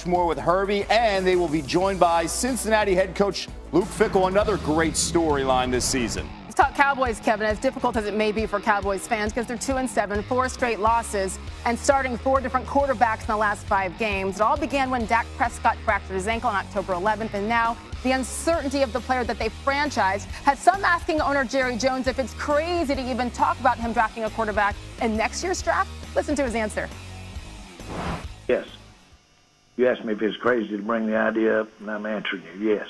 much more with Herbie, and they will be joined by Cincinnati head coach Luke Fickell, another great storyline this season. Let's talk Cowboys, Kevin, as difficult as it may be for Cowboys fans because they're 2-7, 4 straight losses, and starting 4 different quarterbacks in the last 5 games. It all began when Dak Prescott fractured his ankle on October 11th, and now the uncertainty of the player that they franchised has some asking owner Jerry Jones if it's crazy to even talk about him drafting a quarterback in next year's draft. Listen to his answer. Yes. You asked me if it's crazy to bring the idea up, and I'm answering you, yes.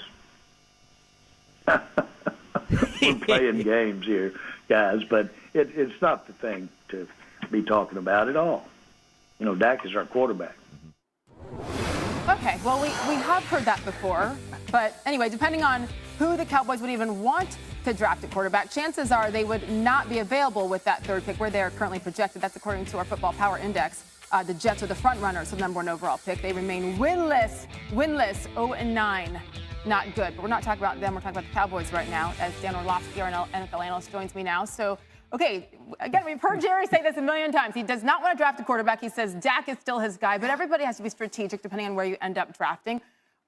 We're playing games here, guys, but it's not the thing to be talking about at all. You know, Dak is our quarterback. Okay, well, we have heard that before. But anyway, depending on who the Cowboys would even want to draft a quarterback, chances are they would not be available with that 3rd pick where they are currently projected. That's according to our Football Power Index. The Jets are the front runners for the #1 overall pick. They remain winless, 0-9. Not good. But we're not talking about them. We're talking about the Cowboys right now, as Dan Orlovsky, our NFL analyst, joins me now. So, okay, again, we've heard Jerry say this a million times. He does not want to draft a quarterback. He says Dak is still his guy, but everybody has to be strategic depending on where you end up drafting.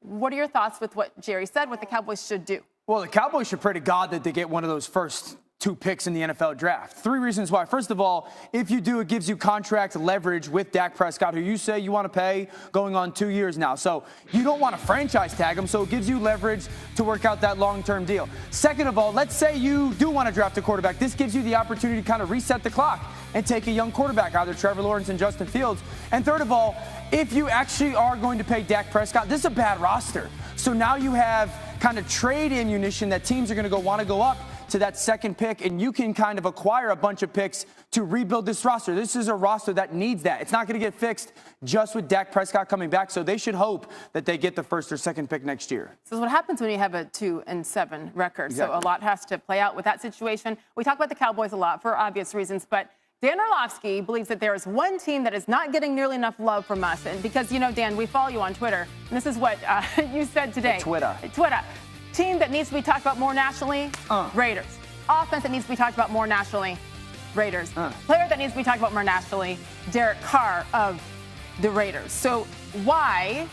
What are your thoughts with what Jerry said, what the Cowboys should do? Well, the Cowboys should pray to God that they get one of those first 2 picks in the NFL draft. 3 reasons why. First of all, if you do, it gives you contract leverage with Dak Prescott, who you say you want to pay going on 2 years now. So you don't want to franchise tag him, so it gives you leverage to work out that long-term deal. Second of all, let's say you do want to draft a quarterback. This gives you the opportunity to kind of reset the clock and take a young quarterback, either Trevor Lawrence and Justin Fields. And third of all, if you actually are going to pay Dak Prescott, this is a bad roster. So now you have kind of trade ammunition that teams are going to want to go up to that 2nd pick, and you can kind of acquire a bunch of picks to rebuild this roster. This is a roster that needs that. It's not going to get fixed just with Dak Prescott coming back, so they should hope that they get the 1st or 2nd pick next year. This is what happens when you have a 2-7 record. Exactly. So a lot has to play out with that situation. We talk about the Cowboys a lot for obvious reasons, but Dan Orlovsky believes that there is one team that is not getting nearly enough love from us. And because, you know, Dan, we follow you on Twitter, and this is what you said today. Twitter. Team that needs to be talked about more nationally, Raiders. Offense that needs to be talked about more nationally, Raiders. Player that needs to be talked about more nationally, Derek Carr of the Raiders. So why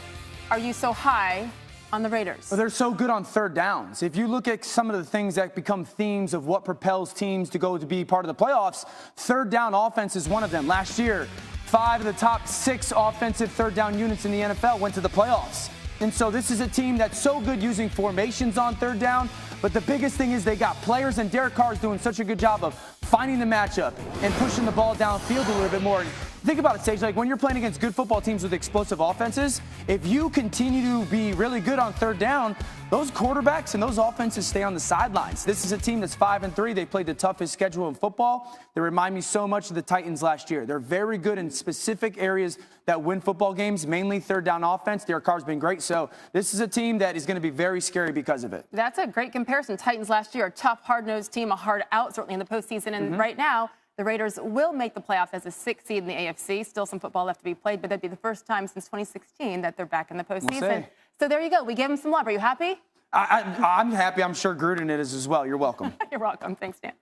are you so high on the Raiders? Well, they're so good on 3rd downs. If you look at some of the things that become themes of what propels teams to go to be part of the playoffs, 3rd down offense is one of them. Last year, 5 of the top 6 offensive 3rd down units in the NFL went to the playoffs. And so this is a team that's so good using formations on 3rd down. But the biggest thing is they got players, and Derek Carr is doing such a good job of finding the matchup and pushing the ball downfield a little bit more. Think about it, Sage. Like when you're playing against good football teams with explosive offenses, if you continue to be really good on 3rd down, those quarterbacks and those offenses stay on the sidelines. This is a team that's 5-3. They played the toughest schedule in football. They remind me so much of the Titans last year. They're very good in specific areas that win football games, mainly 3rd down offense. Derek Carr's been great. So this is a team that is going to be very scary because of it. That's a great comparison. Titans last year, a tough, hard-nosed team, a hard out, certainly in the postseason. And right now, the Raiders will make the playoffs as a 6th seed in the AFC. Still some football left to be played, but that'd be the first time since 2016 that they're back in the postseason. So there you go. We gave them some love. Are you happy? I'm happy. I'm sure Gruden is as well. You're welcome. You're welcome. Thanks, Dan.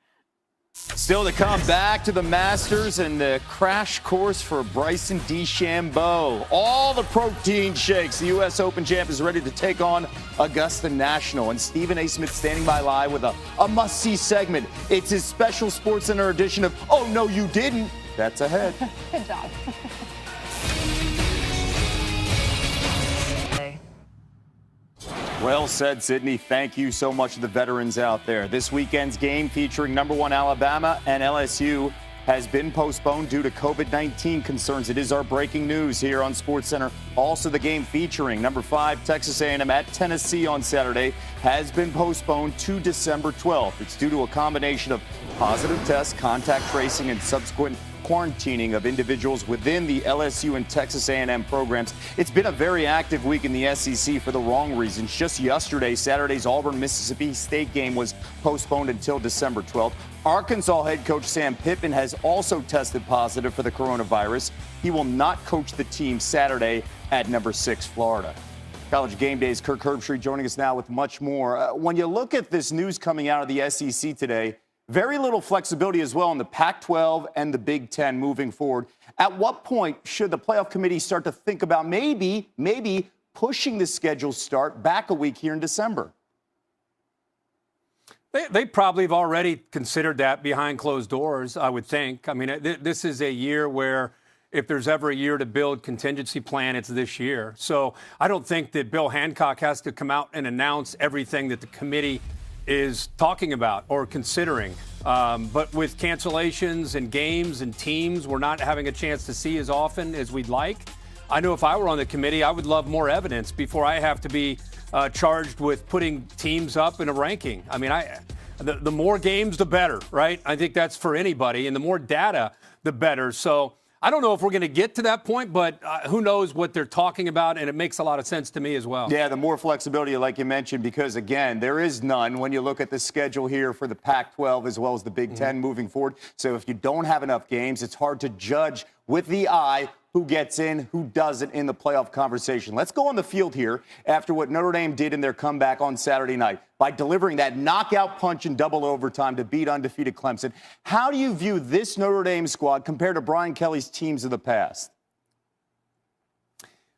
Still to come, back to the Masters and the crash course for Bryson DeChambeau. All the protein shakes. The U.S. Open champ is ready to take on Augusta National. And Stephen A. Smith standing by live with a must-see segment. It's his special SportsCenter edition of Oh, No, You Didn't. That's ahead. Good job. Well said, Sydney. Thank you so much to the veterans out there. This weekend's game featuring #1 Alabama and LSU has been postponed due to COVID-19 concerns. It is our breaking news here on SportsCenter. Also, the game featuring #5 Texas A&M at Tennessee on Saturday has been postponed to December 12th. It's due to a combination of positive tests, contact tracing, and subsequent quarantining of individuals within the LSU and Texas A&M programs. It's been a very active week in the SEC for the wrong reasons. Just yesterday, Saturday's Auburn-Mississippi State game was postponed until December 12th. Arkansas head coach Sam Pittman has also tested positive for the coronavirus. He will not coach the team Saturday at #6 Florida. College Game Day's Kirk Herbstreit joining us now with much more. When you look at this news coming out of the SEC today, very little flexibility as well in the Pac-12 and the Big Ten moving forward. At what point should the playoff committee start to think about maybe pushing the schedule start back a week here in December? They probably have already considered that behind closed doors, I would think. I mean, this is a year where if there's ever a year to build contingency plan, it's this year. So I don't think that Bill Hancock has to come out and announce everything that the committee is talking about or considering. But with cancellations and games and teams we're not having a chance to see as often as we'd like, I know if I were on the committee, I would love more evidence before I have to be charged with putting teams up in a ranking. I mean, the more games, the better, right? I think that's for anybody. And the more data, the better. So I don't know if we're going to get to that point, but who knows what they're talking about, and it makes a lot of sense to me as well. Yeah, the more flexibility, like you mentioned, because, again, there is none when you look at the schedule here for the Pac-12 as well as the Big Ten moving forward. So if you don't have enough games, it's hard to judge with the eye who gets in, who doesn't in the playoff conversation. Let's go on the field here after what Notre Dame did in their comeback on Saturday night by delivering that knockout punch in double overtime to beat undefeated Clemson. How do you view this Notre Dame squad compared to Brian Kelly's teams of the past?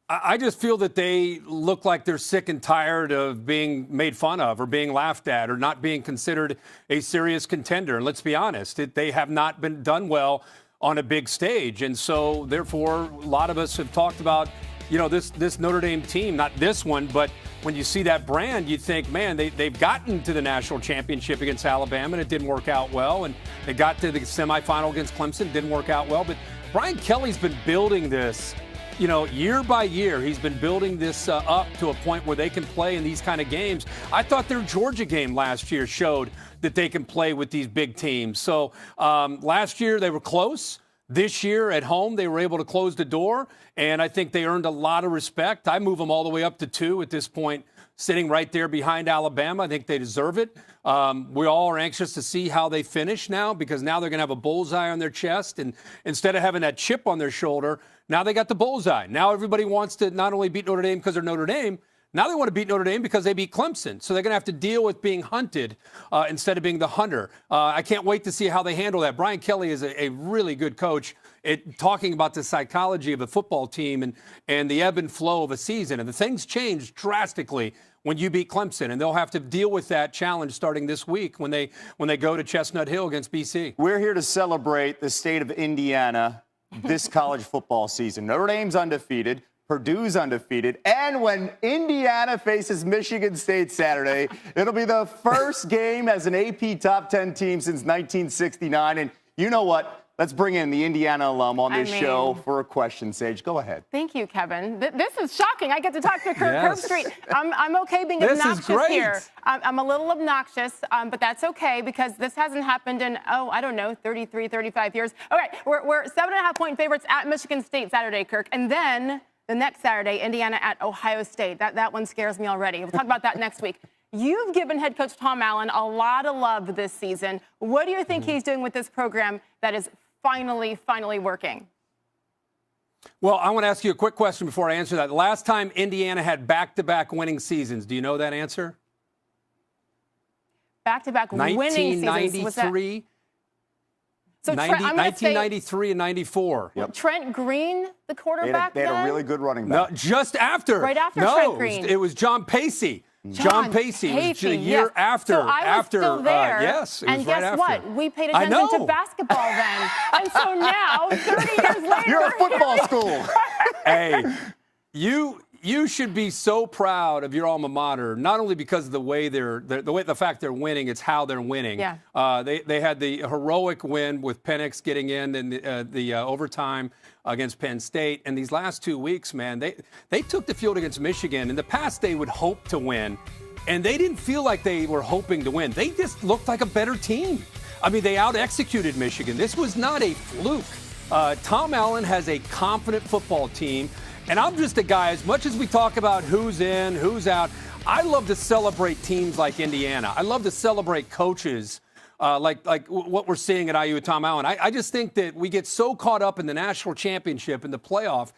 I just feel that they look like they're sick and tired of being made fun of or being laughed at or not being considered a serious contender. And let's be honest, they have not been done well on a big stage. And so, therefore, a lot of us have talked about, this Notre Dame team, not this one, but when you see that brand, you think, man, they've gotten to the national championship against Alabama, and it didn't work out well. And they got to the semifinal against Clemson, didn't work out well. But Brian Kelly's been building this, year by year. He's been building this up to a point where they can play in these kind of games. I thought their Georgia game last year showed that they can play with these big teams. So last year they were close. This year at home they were able to close the door, and I think they earned a lot of respect. I move them all the way up to 2 at this point, sitting right there behind Alabama. I think they deserve it. We all are anxious to see how they finish now, because now they're going to have a bullseye on their chest, and instead of having that chip on their shoulder, now they got the bullseye. Now everybody wants to not only beat Notre Dame because they're Notre Dame, now they want to beat Notre Dame because they beat Clemson. So they're going to have to deal with being hunted instead of being the hunter. I can't wait to see how they handle that. Brian Kelly is a really good coach at talking about the psychology of a football team and the ebb and flow of a season. And the things change drastically when you beat Clemson, and they'll have to deal with that challenge starting this week when they go to Chestnut Hill against BC. We're here to celebrate the state of Indiana this college football season. Notre Dame's undefeated. Purdue's undefeated. And when Indiana faces Michigan State Saturday, it'll be the first game as an AP top 10 team since 1969. And you know what? Let's bring in the Indiana alum on this show for a question. Sage, go ahead. Thank you, Kevin. This is shocking. I get to talk to Kirk Street. I'm okay being obnoxious here. I'm a little obnoxious, but that's okay because this hasn't happened in, 33, 35 years. All right, we're 7.5-point favorites at Michigan State Saturday, Kirk. And then the next Saturday, Indiana at Ohio State. That one scares me already. We'll talk about that next week. You've given head coach Tom Allen a lot of love this season. What do you think he's doing with this program that is finally working? Well, I want to ask you a quick question before I answer that. Last time Indiana had back-to-back winning seasons, do you know that answer? Back-to-back winning seasons. 1993. So 1993 and 94. Yep. Trent Green, the quarterback. They had a really good running back. No, just after. Right after Trent Green. It was John Pacey. John Pacey. It was the year after. So I was still there. Yes, it was and right guess after. what? We paid attention to basketball then. And so now, 30 years later, you're a football school. Hey, you should be so proud of your alma mater, not only because of the fact they're winning, it's how they're winning. Yeah. They had the heroic win with Penix getting in the overtime against Penn State. And these last 2 weeks, man, they took the field against Michigan. In the past, they would hope to win, and they didn't feel like they were hoping to win. They just looked like a better team. I mean, they out-executed Michigan. This was not a fluke. Tom Allen has a confident football team. And I'm just a guy, as much as we talk about who's in, who's out, I love to celebrate teams like Indiana. I love to celebrate coaches like what we're seeing at IU with Tom Allen. I just think that we get so caught up in the national championship and the playoff